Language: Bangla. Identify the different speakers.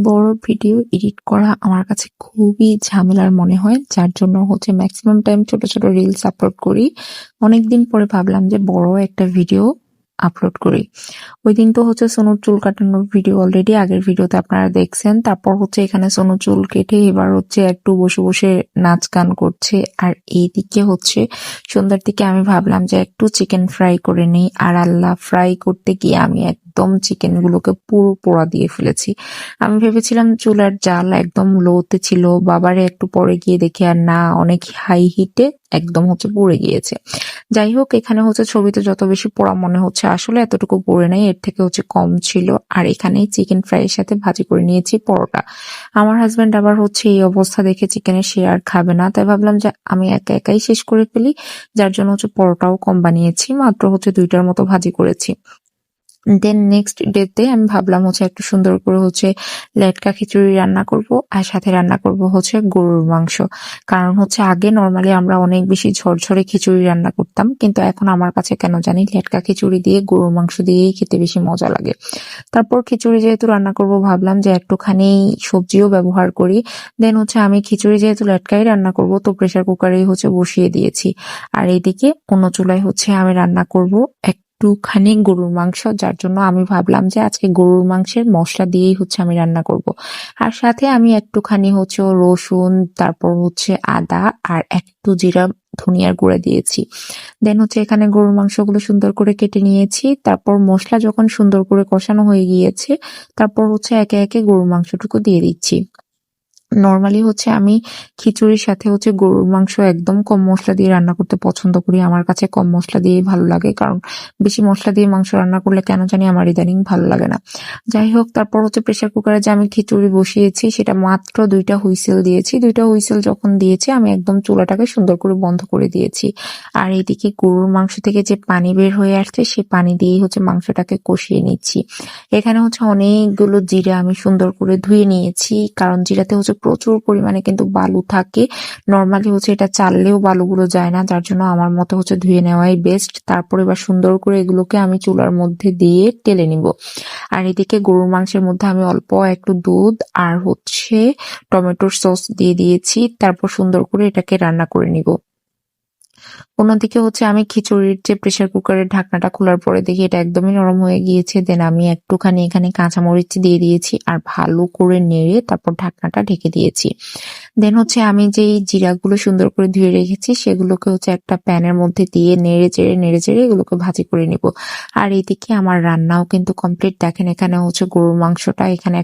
Speaker 1: বড় ভিডিও এডিট করা আমার কাছে খুবই ঝামেলার মনে হয়। যার জন্য মেক্সিমাম টাইম ছোট, ছোট রিলস আপলোড করি। অনেকদিন পরে ভাবলাম যে বড় একটা ভিডিও আপলোড করি। ঐদিন তো সোনুর চুল কাটানোর ভিডিও অলরেডি আগের ভিডিওতে আপনারা দেখছেন। তারপর এখানে সোনু চুল কেটে এবার একটু বসে, বসে নাচ গান করছে। আর এইদিকে সন্ধ্যার দিকে আমি ভাবলাম যে একটু চিকেন ফ্রাই করে নেই। আর আল্লাহ, ফ্রাই করতে গিয়ে আমি একদম চিকেন গুলোকে পুরো পোড়া দিয়ে ফেলেছি। আমি ভেবেছিলাম চুলার জাল একদম লোতে ছিল, বাবারে একটু পরে গিয়ে দেখি আর না, অনেক হাই হিটে একদম পুড়ে গিয়েছে। যাই হোক, এখানে ছবিতে যত বেশি পোড়া মনে হচ্ছে, আসলে এতটুকু পোড়ে নাই, এর থেকে কম ছিল। আর এখানে চিকেন ফ্রাই এর সাথে ভাজি করে নিয়েছি পরোটা। আমার হাজবেন্ড আবার এই অবস্থা দেখে চিকেনের সে আর খাবে না, তাই ভাবলাম যে আমি একা একাই শেষ করে ফেলি। যার জন্য পরোটাও কম বানিয়েছি, মাত্র 2টার মতো ভাজি করেছি। দেন নেক্সট ডেতে আমি ভাবলাম একটু সুন্দর করে লেটকা খিচুড়ি রান্না করব, আর সাথে রান্না করব গরুর মাংস। কারণ আগে নরমালি আমরা অনেক বেশি ঝরঝরে খিচুড়ি রান্না করতাম, কিন্তু এখন আমার কাছে কেন জানি লেটকা খিচুড়ি দিয়ে গরুর মাংস দিয়েই খেতে বেশি মজা লাগে। তারপর খিচুড়ি যেহেতু রান্না করব, ভাবলাম যে একটুখানি সবজিও ব্যবহার করি। দেন আমি খিচুড়ি যেহেতু লেটকাই রান্না করব, তো প্রেসার কুকারেই বসিয়ে দিয়েছি। আর এইদিকে অন্য চুলায় আমি রান্না করব একটুখানি গরুর মাংস। যার জন্য আমি ভাবলাম যে আজকে গরুর মাংসের মশলা দিয়েই আমি রান্না করব। আর সাথে আমি একটুখানি রসুন, তারপর আদা আর একটু জিরা ধনিয়ার গুঁড়া দিয়েছি। দেন এখানে গরুর মাংসগুলো সুন্দর করে কেটে নিয়েছি। তারপর মশলা যখন সুন্দর করে কষানো হয়ে গিয়েছে, তারপর একে একে গরুর মাংসটুকু দিয়ে দিচ্ছি। নরমালি আমি খিচুড়ির সাথে গরুর মাংস একদম কম মশলা দিয়ে রান্না করতে পছন্দ করি। আমার কাছে কম মশলা দিয়েই ভালো লাগে, কারণ বেশি মশলা দিয়ে মাংস রান্না করলে কেন জানি আমার ইদানিং ভালো লাগে না। যাই হোক, তারপর প্রেসার কুকারে যে আমি খিচুড়ি বসিয়েছি, সেটা মাত্র 2টা হুইসেল দিয়েছি। 2টা হুইসেল যখন দিয়েছি, আমি একদম চুলাটাকে সুন্দর করে বন্ধ করে দিয়েছি। আর এইদিকে গরুর মাংস থেকে যে পানি বের হয়ে আসছে, সেই পানি দিয়েই মাংসটাকে কষিয়ে নিচ্ছি। এখানে অনেকগুলো জিরা আমি সুন্দর করে ধুয়ে নিয়েছি, কারণ জিরাতে প্রচুর পরিমাণে কিন্তু বালু থাকে। নরমালি এটা চাললেও বালুগুলো যায় না, যার জন্য আমার মতে ধুয়ে নেওয়াই বেস্ট। তারপর এবার সুন্দর করে এগুলোকে আমি চুলার মধ্যে দিয়ে টেলে নিব। আর এদিকে গরুর মাংসের মধ্যে আমি অল্প একটু দুধ আর টমেটোর সস দিয়ে দিয়েছি। তারপর সুন্দর করে এটাকে রান্না করে নিব। অন্যদিকে আমি খিচুড়ির যে প্রেসার কুকারের ঢাকনাটা খোলার পরে দেখি এটা একদমই নরম হয়ে গিয়েছে। দেন আমি একটুখানি এখানে কাঁচামরিচ দিয়ে দিয়েছি আর ভালো করে নেড়ে তারপর ঢাকনাটা ঢেকে দিয়েছি। দেন আমি যেই জিরাগুলো সুন্দর করে ধুয়ে রেখেছি, সেগুলোকে একটা প্যানের মধ্যে দিয়ে নেড়ে চেড়ে এগুলোকে ভাজি করে নিব। আর এইদিকে আমার রান্নাও কিন্তু কমপ্লিট। দেখেন, এখানে গরুর মাংসটা এখানে